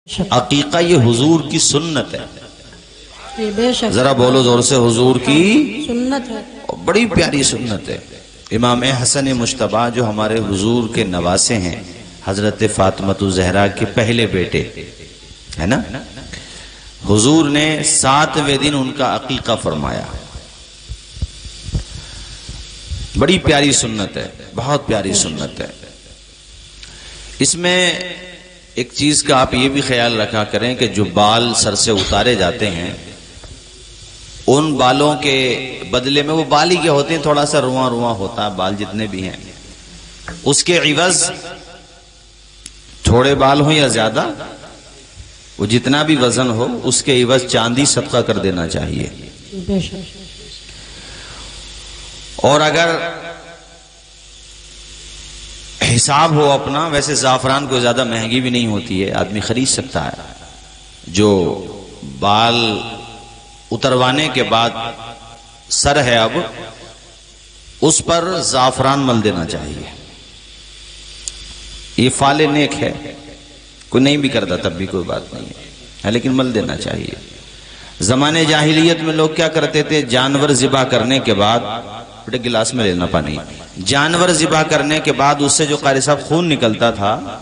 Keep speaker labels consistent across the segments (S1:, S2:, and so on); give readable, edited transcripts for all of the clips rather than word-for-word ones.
S1: عقیقہ یہ حضور کی سنت ہے.
S2: بے شک
S1: ذرا بولو زور سے، حضور کی
S2: سنت ہے.
S1: بڑی پیاری سنت ہے. امام حسن مجتبی جو ہمارے حضور کے نواسے ہیں، حضرت فاطمۃ الزہرا کے پہلے بیٹے ہے نا، حضور نے 7ویں دن ان کا عقیقہ فرمایا. بڑی پیاری سنت ہے، بہت پیاری سنت ہے. اس میں ایک چیز کا آپ یہ بھی خیال رکھا کریں کہ جو بال سر سے اتارے جاتے ہیں، ان بالوں کے بدلے میں، وہ بال ہی کے ہوتے ہیں، تھوڑا سا رواں رواں ہوتا ہے بال جتنے بھی ہیں، اس کے عوض تھوڑے بال ہوں یا زیادہ، وہ جتنا بھی وزن ہو اس کے عوض چاندی صدقہ کر دینا چاہیے.
S2: بے شک
S1: اور اگر حساب ہو اپنا، ویسے زعفران کوئی زیادہ مہنگی بھی نہیں ہوتی ہے، آدمی خرید سکتا ہے. جو بال اتروانے کے بعد سر ہے اب، اس پر زعفران مل دینا چاہیے. یہ فعل نیک ہے، کوئی نہیں بھی کرتا تب بھی کوئی بات نہیں ہے، لیکن مل دینا چاہیے. زمانے جاہلیت میں لوگ کیا کرتے تھے، جانور ذبح کرنے کے بعد، بیٹے گلاس میں لینا پانی، جانور ذبح کرنے کے بعد اس سے جو قاری صاحب خون نکلتا تھا،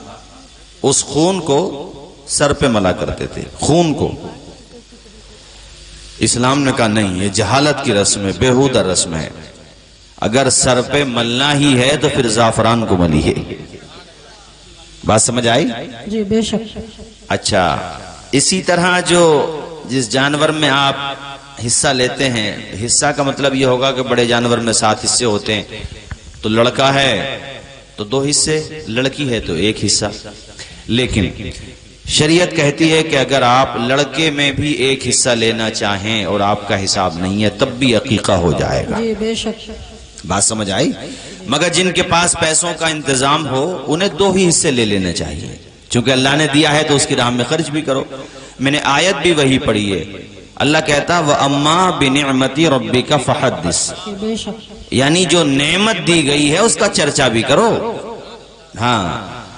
S1: اس خون کو سر پہ ملا کرتے تھے. خون کو اسلام نے کہا نہیں، یہ جہالت کی رسم ہے، بیہودہ رسم ہے. اگر سر پہ ملنا ہی ہے تو پھر زعفران کو ملیے. بات سمجھ آئی؟
S2: جی بے شک.
S1: اچھا، اسی طرح جو جس جانور میں آپ حصہ لیتے ہیں، حصہ کا مطلب یہ ہوگا کہ بڑے جانور میں 7 حصے ہوتے ہیں، تو لڑکا ہے تو 2 حصے، لڑکی ہے تو 1 حصہ. لیکن شریعت کہتی ہے کہ اگر آپ لڑکے میں بھی 1 حصہ لینا چاہیں اور آپ کا حساب نہیں ہے تب بھی عقیقہ ہو جائے گا.
S2: جی بے شک.
S1: بات سمجھ آئی؟ مگر جن کے پاس پیسوں کا انتظام ہو انہیں 2 ہی حصے لے لینے چاہیے، چونکہ اللہ نے دیا ہے تو اس کی راہ میں خرچ بھی کرو. میں نے آیت بھی وہی پڑھی ہے، اللہ کہتا وَأَمَّا بِنِعْمَتِ رَبِّكَ فَحَدِّثْ،
S2: بے شک
S1: یعنی جو نعمت دی گئی ہے اس کا چرچا بھی کرو. ہاں،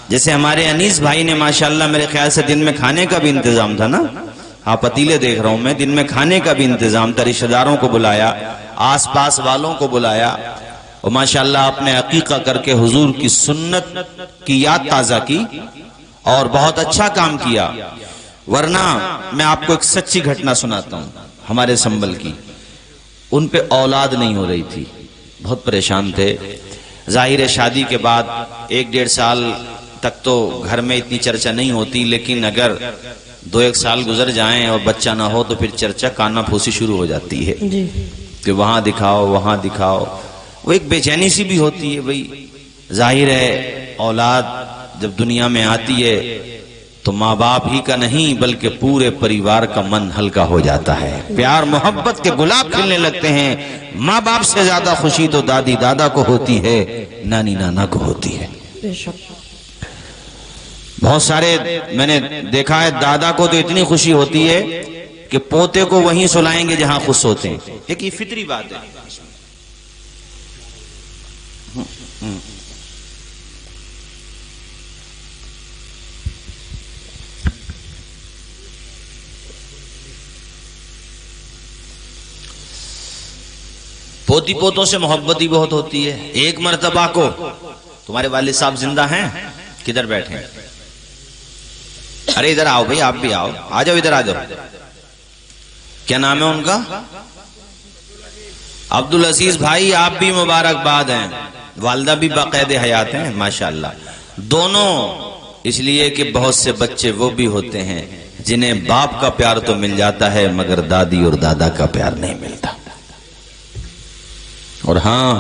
S1: جیسے ہمارے انیس بھائی نے ماشاءاللہ میرے خیال سے دن میں کھانے کا بھی انتظام تھا نا، ہاں پتیلے دیکھ رہا ہوں میں، دن میں کھانے کا بھی انتظام تھا، رشتہ داروں کو بلایا، آس پاس والوں کو بلایا، اور ماشاءاللہ آپ نے عقیقہ کر کے حضور کی سنت کی یاد تازہ کی اور بہت اچھا کام کیا. ورنہ میں آپ کو ایک سچی گھٹنا سناتا ہوں ہمارے سنبل کی. ان پہ اولاد نہیں ہو رہی تھی، بہت پریشان تھے. ظاہر ہے شادی کے بعد 1-1.5 سال تک تو گھر میں اتنی چرچا نہیں ہوتی، لیکن اگر 2-1 سال گزر جائیں اور بچہ نہ ہو تو پھر چرچا کانا پھوسی شروع ہو جاتی ہے
S2: جی
S1: کہ وہاں دکھاؤ وہاں دکھاؤ. وہ ایک بے چینی سی بھی ہوتی ہے. بھئی ظاہر ہے اولاد جب دنیا میں آتی ہے تو ماں باپ ہی کا نہیں بلکہ پورے پریوار کا من ہلکا ہو جاتا ہے، پیار محبت کے گلاب کھلنے لگتے ہیں. ماں باپ سے زیادہ خوشی تو دادی دادا کو ہوتی ہے، نانی نانا کو ہوتی ہے.
S2: بے شک.
S1: بہت سارے میں نے دیکھا ہے، دادا کو تو اتنی خوشی ہوتی ہے کہ پوتے کو وہیں سلائیں گے جہاں خوش ہوتے ہیں. ایک یہ فطری بات ہے. پوتی پوتوں سے محبت ہی بہت ہوتی ہے. ایک مرتبہ کو تمہارے والد صاحب زندہ ہیں؟ کدھر بیٹھے ہیں؟ ارے ادھر آؤ بھائی، آپ بھی آؤ، آ جاؤ ادھر آ جاؤ. کیا نام ہے ان کا؟ عبدالعزیز بھائی، آپ بھی مبارکباد ہیں. والدہ بھی باقید حیات ہیں ماشاءاللہ. دونوں اس لیے کہ بہت سے بچے وہ بھی ہوتے ہیں جنہیں باپ کا پیار تو مل جاتا ہے مگر دادی اور دادا کا پیار نہیں ملتا. اور ہاں،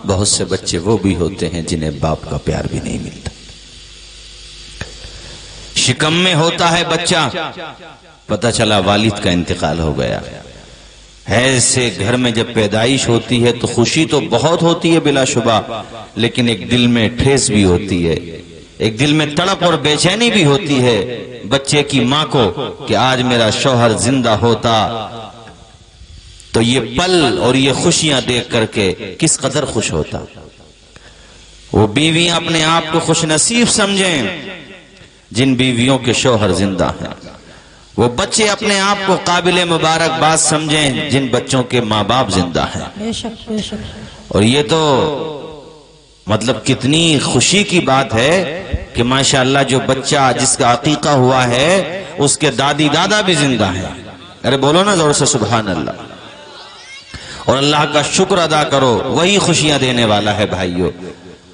S1: بہت سے بچے وہ بھی ہوتے ہیں جنہیں باپ کا پیار بھی نہیں ملتا. شکم میں ہوتا ہے بچہ، پتہ چلا والد کا انتقال ہو گیا. ایسے گھر میں جب پیدائش ہوتی ہے تو خوشی تو بہت ہوتی ہے بلا شبہ، لیکن ایک دل میں ٹھیس بھی ہوتی ہے، ایک دل میں تڑپ اور بے چینی بھی ہوتی ہے بچے کی ماں کو کہ آج میرا شوہر زندہ ہوتا تو یہ پل اور یہ خوشیاں دیکھ کر کے کس قدر خوش ہوتا. وہ بیویاں اپنے آپ کو خوش نصیب سمجھیں جن بیویوں کے شوہر زندہ ہیں، وہ بچے اپنے آپ کو قابل مبارکباد سمجھیں جن بچوں کے ماں باپ زندہ ہیں۔
S2: بے شک بے شک۔
S1: اور یہ تو مطلب کتنی خوشی کی بات ہے کہ ماشاءاللہ جو بچہ جس کا عقیقہ ہوا ہے اس کے دادی دادا بھی زندہ ہیں۔ ارے بولو نا زور سے سبحان اللہ، اور اللہ کا شکر ادا کرو، وہی خوشیاں دینے والا ہے بھائیو،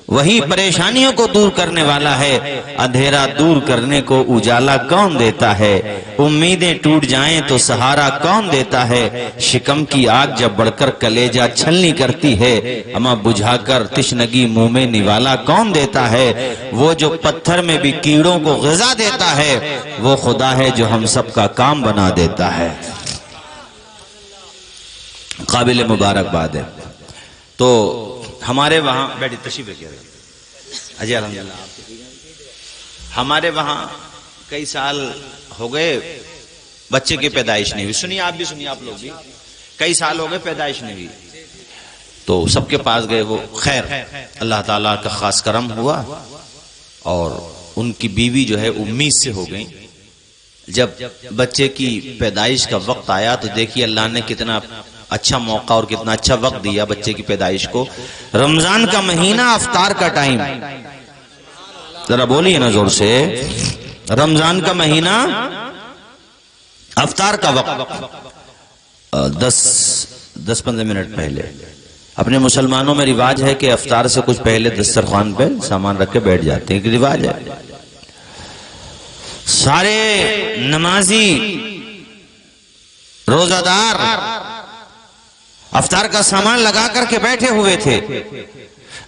S1: وہی پریشانیوں کو دور کرنے والا ہے۔ اندھیرا دور کرنے کو اجالا کون دیتا ہے، امیدیں ٹوٹ جائیں تو سہارا کون دیتا ہے، شکم کی آگ جب بڑھ کر کلیجہ چھلنی کرتی ہے، اما بجھا کر تشنگی منہ میں نوالا کون دیتا ہے، وہ جو پتھر میں بھی کیڑوں کو غذا دیتا ہے وہ خدا ہے جو ہم سب کا کام بنا دیتا ہے۔ قابل مبارکباد ہے۔ تو ہمارے وہاں بیٹی تشریف رکھیے اجی الحمدللہ، ہمارے وہاں کئی سال ہو گئے بچے کی پیدائش نہیں ہوئی، سنیے آپ بھی، سنیے آپ لوگ بھی، کئی سال ہو گئے پیدائش نہیں ہوئی، تو سب کے پاس گئے، وہ خیر اللہ تعالیٰ کا خاص کرم ہوا اور ان کی بیوی جو ہے امید سے ہو گئی۔ جب بچے کی پیدائش کا وقت آیا تو دیکھیے اللہ نے کتنا اچھا موقع اور کتنا اچھا وقت دیا بچے کی پیدائش کو۔ رمضان کا مہینہ، افطار کا ٹائم، ذرا بولیے نا زور سے، رمضان کا مہینہ، افطار کا وقت 10-15 منٹ پہلے۔ اپنے مسلمانوں میں رواج ہے کہ افطار سے کچھ پہلے دسترخوان پہ سامان رکھ کے بیٹھ جاتے ہیں، ایک رواج ہے۔ سارے نمازی روزہ دار افطار کا سامان لگا کر کے بیٹھے ہوئے تھے۔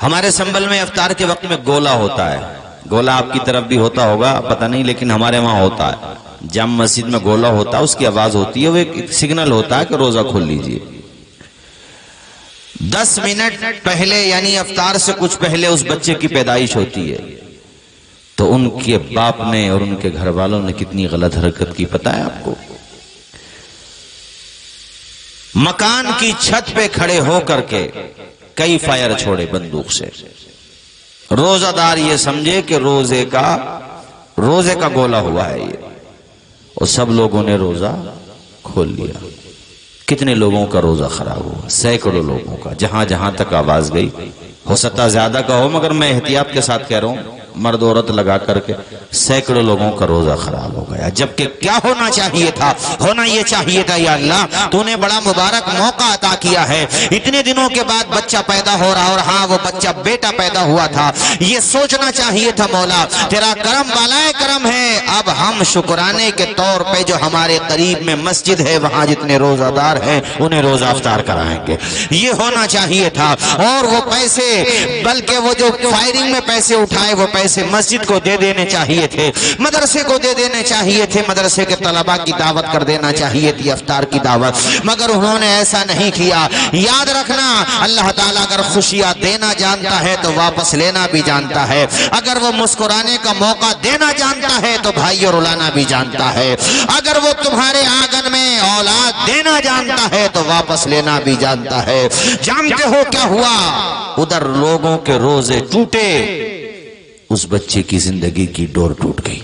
S1: ہمارے سنبل میں افطار کے وقت میں گولا ہوتا ہے، گولا آپ کی طرف بھی ہوتا ہوگا پتہ نہیں، لیکن ہمارے وہاں ہوتا ہے، جامع مسجد میں گولا ہوتا ہے، اس کی آواز ہوتی ہے، وہ ایک سگنل ہوتا ہے کہ روزہ کھول لیجئے۔ 10 منٹ پہلے یعنی افطار سے کچھ پہلے اس بچے کی پیدائش ہوتی ہے، تو ان کے باپ نے اور ان کے گھر والوں نے کتنی غلط حرکت کی پتہ ہے آپ کو؟ مکان کی چھت پہ کھڑے ہو کر کے کئی فائر چھوڑے بندوق سے۔ روزہ دار یہ سمجھے کہ روزے کا گولا ہوا ہے یہ، اور سب لوگوں نے روزہ کھول لیا۔ کتنے لوگوں کا روزہ خراب ہوا، سینکڑوں لوگوں کا، جہاں جہاں تک آواز گئی۔ ہو سکتا زیادہ کا ہو مگر میں احتیاط کے ساتھ کہہ رہا ہوں، مرد عورت لگا کر کے سینکڑوں لوگوں کا روزہ خراب ہو گیا۔ جبکہ کیا ہونا چاہیے تھا؟ ہونا یہ چاہیے تھا یا اللہ تو نے بڑا مبارک موقع عطا کیا ہے، اتنے دنوں کے بعد بچہ پیدا ہو رہا، اور ہاں وہ بچہ بیٹا پیدا ہوا تھا، یہ سوچنا چاہیے تھا مولا تیرا کرم بالائے کرم ہے، اب ہم شکرانے کے طور پہ جو ہمارے قریب میں مسجد ہے وہاں جتنے روزہ دار ہیں انہیں روزہ افطار کرائیں گے، یہ ہونا چاہیے تھا۔ اور وہ پیسے، بلکہ وہ جو فائرنگ میں پیسے اٹھائے وہ پیسے مسجد کو دے دینے چاہیے تھے، مدرسے کو دے دینے چاہیے تھے، مدرسے کے طلباء کی دعوت کر دینا چاہیے تھی، افطار کی دعوت، مگر انہوں نے ایسا نہیں کیا۔ یاد رکھنا اللہ تعالیٰ اگر خوشیاں دینا جانتا ہے تو واپس لینا بھی جانتا ہے، اگر وہ مسکرانے کا موقع دینا جانتا ہے تو بھائیوں رلانا بھی جانتا ہے، اگر وہ تمہارے آنگن میں اولاد دینا جانتا ہے تو واپس لینا بھی جانتا ہے۔ جانتے ہو کیا ہوا؟ ادھر لوگوں کے روزے ٹوٹے، اس بچے کی زندگی کی ڈور ٹوٹ گئی۔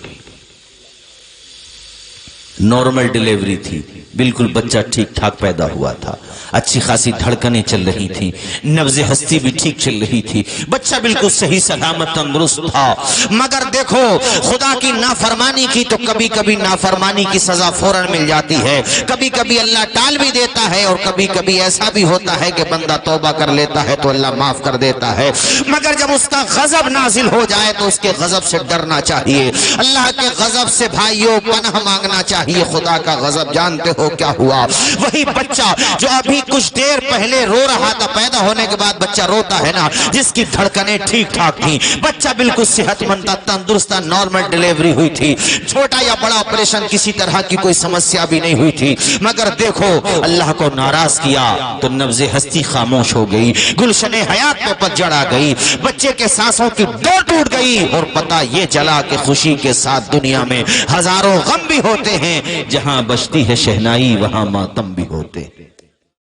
S1: نارمل ڈیلیوری تھی، بالکل بچہ ٹھیک ٹھاک پیدا ہوا تھا، اچھی خاصی دھڑکنیں چل رہی تھیں، نبض ہستی بھی ٹھیک چل رہی تھی، بچہ بالکل صحیح سلامت تندرست تھا، مگر دیکھو خدا کی نافرمانی کی تو کبھی کبھی نافرمانی کی سزا فوراً مل جاتی ہے، کبھی کبھی اللہ ٹال بھی دیتا ہے، اور کبھی کبھی ایسا بھی ہوتا ہے کہ بندہ توبہ کر لیتا ہے تو اللہ معاف کر دیتا ہے، مگر جب اس کا غضب نازل ہو جائے تو اس کے غضب سے ڈرنا چاہیے، اللہ کے غضب سے بھائیوں پناہ مانگنا چاہیے۔ خدا کا غضب جانتے ہو کیا ہوا؟ وہی بچہ جو ابھی کچھ دیر پہلے رو رہا تھا، پیدا ہونے کے بعد بچہ روتا ہے نا، جس کی دھڑکنیں ٹھیک ٹھاک تھیں، بچہ بالکل صحت مند تھا، تندرست تھا، نارمل ڈیلیوری ہوئی تھی، چھوٹا یا بڑا آپریشن کسی طرح کی کوئی سمسیا بھی نہیں ہوئی تھی، مگر دیکھو اللہ کو ناراض کیا تو نبض ہستی خاموش ہو گئی، گلشن حیات پہ پتجھڑ آ گئی، بچے کے سانسوں کی ڈور ٹوٹ گئی، اور پتہ یہ چلا کہ خوشی کے ساتھ دنیا میں ہزاروں غم بھی ہوتے ہیں، جہاں بجتی ہے شہنائی وہاں ماتم بھی ہوتے ہیں۔